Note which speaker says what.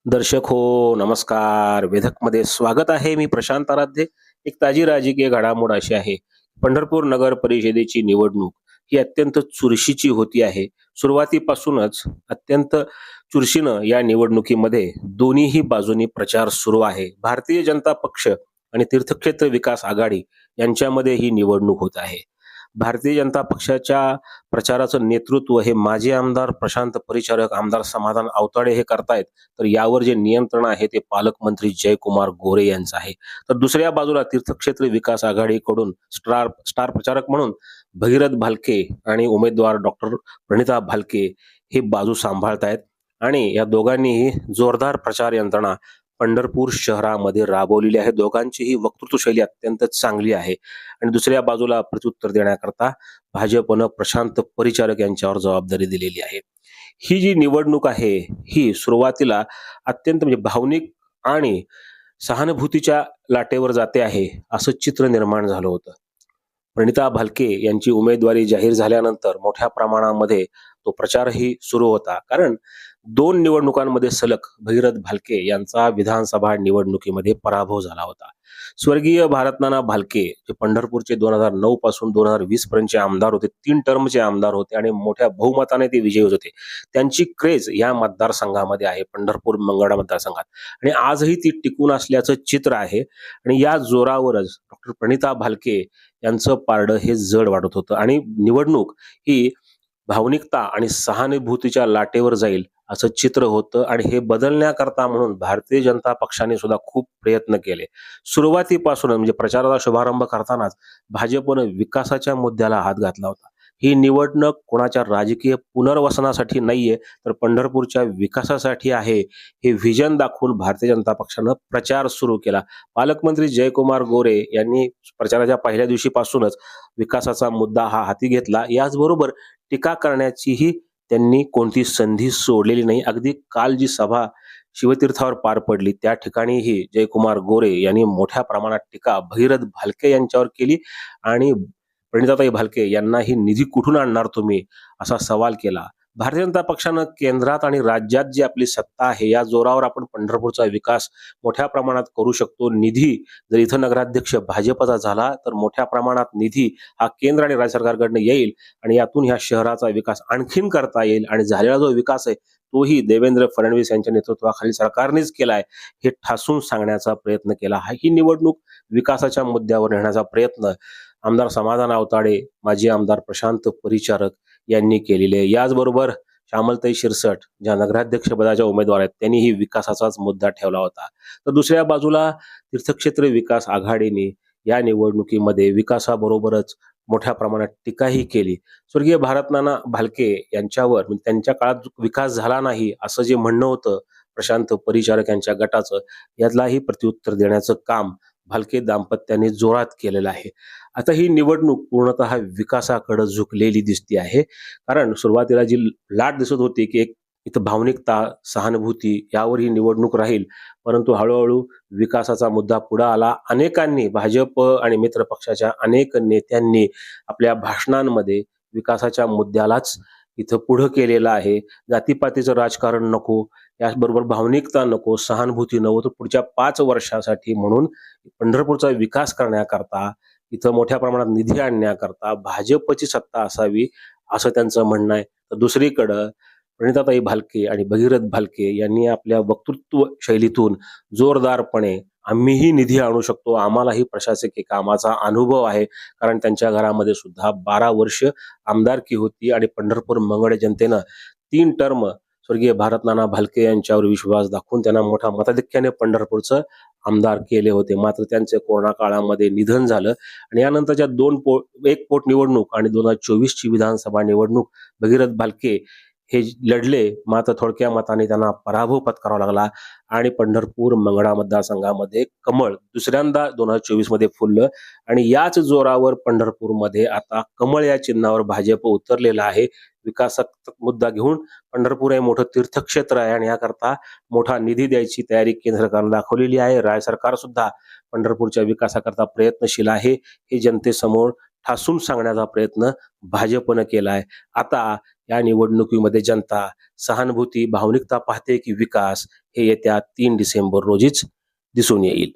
Speaker 1: दर्शक हो, नमस्कार. वेधकमध्ये स्वागत आहे. मी प्रशांत आराध्य. एक ताजी राजकीय घडामोड अशी आहे. पंढरपूर नगर परिषदेची निवडणूक ही अत्यंत चुरशीची होती आहे. सुरुवातीपासूनच अत्यंत चुरशीनं या निवडणुकीमध्ये दोन्हीही बाजूनी प्रचार सुरू आहे. भारतीय जनता पक्ष आणि तीर्थक्षेत्र विकास आघाडी यांच्यामध्ये ही निवडणूक होत आहे. भारतीय जनता पक्षाच्या प्रचाराचं नेतृत्व हे माजी आमदार प्रशांत परिचारक, आमदार समाधान आवताडे हे करतायत. तर यावर जे नियंत्रण आहे ते पालकमंत्री जयकुमार गोरे यांचं आहे. तर दुसऱ्या बाजूला तीर्थक्षेत्र विकास आघाडीकडून स्टार स्टार प्रचारक म्हणून भगीरथ भालके आणि उमेदवार डॉक्टर प्रणिता भालके ही बाजू सांभाळतायत आणि या दोघांनीही जोरदार प्रचार यंत्रणा पंढरपूर शहरामध्ये राबवलेली आहे. दोघांचीही वक्तृत्व शैली अत्यंत चांगली आहे आणि दुसऱ्या बाजूला प्रत्युत्तर देण्याकरता भाजपनं प्रशांत परिचारक यांच्यावर जबाबदारी दिलेली आहे. ही जी निवडणूक आहे ही सुरुवातीला अत्यंत म्हणजे भावनिक आणि सहानुभूतीच्या लाटेवर जाते आहे असं चित्र निर्माण झालं होतं. प्रणिता भालके यांची उमेदवारी जाहीर झाल्यानंतर मोठ्या प्रमाणामध्ये तो प्रचारही सुरू होता. कारण 2 निवडणुकांमध्ये सलग भगीरथ भालके यांचा विधानसभा निवडणुकीमध्ये पराभव झाला होता. स्वर्गीय भारतनाना भालके जे पंढरपूरचे 2009 पासून 2020 पर्यंतचे आमदार होते, 3 टर्मचे आमदार होते आणि मोठ्या बहुमताने ते विजयी होत होते. त्यांची क्रेज या मतदारसंघामध्ये आहे, पंढरपूर मंगळा मतदारसंघात आणि आजही ती टिकून असल्याचं चित्र आहे आणि या जोरावरच डॉक्टर प्रणिता भालके यांचं पारडं हे जड वाटत होतं आणि निवडणूक ही भावनिकता आणि सहानुभूतीच्या लाटेवर जाईल असं चित्र होतं आणि हे बदलण्याकरता म्हणून भारतीय जनता पक्षाने सुद्धा खूप प्रयत्न केले. सुरुवातीपासून म्हणजे प्रचाराचा शुभारंभ करतानाच भाजपनं विकासाच्या मुद्द्याला हात घातला होता. ही निवडणूक कोणाच्या राजकीय पुनर्वसनासाठी नाहीये, तर पंढरपूरच्या विकासासाठी आहे. हे व्हिजन दाखवून भारतीय जनता पक्षानं प्रचार सुरू केला. पालकमंत्री जयकुमार गोरे यांनी प्रचाराच्या पहिल्या दिवशीपासूनच विकासाचा मुद्दा हा हाती घेतला. याचबरोबर टीका करण्याचीही त्यांनी कोणती संधी सोडलेली नाही. अगदी काल जी सभा शिवतीर्थावर पार पडली त्या ठिकाणीही जयकुमार गोरे यांनी मोठ्या प्रमाणात टीका भगीरथ भालके यांच्यावर केली आणि प्रणिताताई भालके यांनाही निधी कुठून आणणार तुम्ही असा सवाल केला. भारतीय जनता पक्षानं केंद्रात आणि राज्यात जी आपली सत्ता आहे या जोरावर आपण पंढरपूरचा विकास मोठ्या प्रमाणात करू शकतो. निधी जर इथं नगराध्यक्ष भाजपचा झाला तर मोठ्या प्रमाणात निधी हा केंद्र आणि राज्य सरकारकडनं येईल आणि यातून ह्या शहराचा विकास आणखीन करता येईल आणि झालेला जो विकास आहे तोही देवेंद्र फडणवीस यांच्या नेतृत्वाखाली सरकारनेच केलाय हे ठासून सांगण्याचा प्रयत्न केला. ही निवडणूक विकासाच्या मुद्द्यावर नेण्याचा प्रयत्न आमदार समाधान आवताडे, माजी आमदार प्रशांत परिचारक यांनी केलेली आहे. याचबरोबर श्यामलताई शिरसट ज्या नगराध्यक्षपदाच्या उमेदवार आहेत त्यांनीही विकासाचाच मुद्दा ठेवला होता. तर दुसऱ्या बाजूला तीर्थक्षेत्र विकास आघाडीने या निवडणुकीमध्ये विकासाबरोबरच मोठ्या प्रमाणात टीकाही केली. स्वर्गीय भारतनाना भालके यांच्यावर म्हणजे त्यांच्या काळात विकास झाला नाही असं जे म्हणणं होतं प्रशांत परिचारक यांच्या गटाचं, यातलाही प्रत्युत्तर देण्याचं काम भालके दाम्पत्याने जोरात केलेलं आहे. आता ही निवडणूक पूर्णतः विकासाकडे झुकलेली दिसते आहे. कारण सुरुवातीला जी लाट दिसत होती की एक इथं भावनिकता, सहानुभूती यावर ही निवडणूक राहील, परंतु हळूहळू विकासाचा मुद्दा पुढे आला. अनेकांनी भाजप आणि मित्र पक्षाच्या अनेक नेत्यांनी आपल्या भाषणांमध्ये विकासाच्या मुद्द्यालाच इथं पुढं केलेलं आहे. जातीपातीचं राजकारण नको, याचबरोबर भावनिकता नको, सहानुभूती नको, तर पुढच्या 5 वर्षासाठी म्हणून पंढरपूरचा विकास करण्याकरता इथं मोठ्या प्रमाणात निधी आणण्याकरता भाजपची सत्ता असावी असं त्यांचं म्हणणं आहे. तर दुसरीकडं प्रणिताताई भालके आणि भगीरथ भालके यांनी आपल्या वक्तृत्व शैलीतून जोरदारपणे आम्हीही निधी आणू शकतो, आम्हालाही प्रशासकीय कामाचा अनुभव आहे, कारण त्यांच्या घरामध्ये सुद्धा 12 वर्ष आमदारकी होती आणि पंढरपूर मंगळ जनतेनं 3 टर्म स्वर्गीय भारतनाना भालके यांच्यावर विश्वास दाखवून त्यांना मोठ्या मताधिक्याने पंढरपूरचं आमदार केले होते. मात्र त्यांचे कोरोना काळामध्ये निधन झालं आणि यानंतरच्या एक पोटनिवडणूक आणि 2024 ची विधानसभा निवडणूक भगीरथ भालके हे लढले, मात्र थोडक्या मताने त्यांना पराभव पत्करावा लागला आणि पंढरपूर मंगळा मतदारसंघामध्ये कमळ दुसऱ्यांदा 2024 मध्ये फुललं आणि याच जोरावर पंढरपूरमध्ये आता कमळ या चिन्हावर भाजप उतरलेला आहे. विकासाचा मुद्दा घेऊन पंढरपूर हे मोठं तीर्थक्षेत्र आहे आणि याकरता मोठा निधी द्यायची तयारी केंद्र सरकारने दाखवलेली आहे. राज्य सरकार सुद्धा पंढरपूरच्या विकासाकरता प्रयत्नशील आहे, हे जनतेसमोर ठासून सांगण्याचा प्रयत्न भाजपनं केला आहे. आता या निवडणुकीमध्ये जनता सहानुभूती भावनिकता पाहते की विकास हे येत्या 3 डिसेंबर रोजीच दिसून येईल.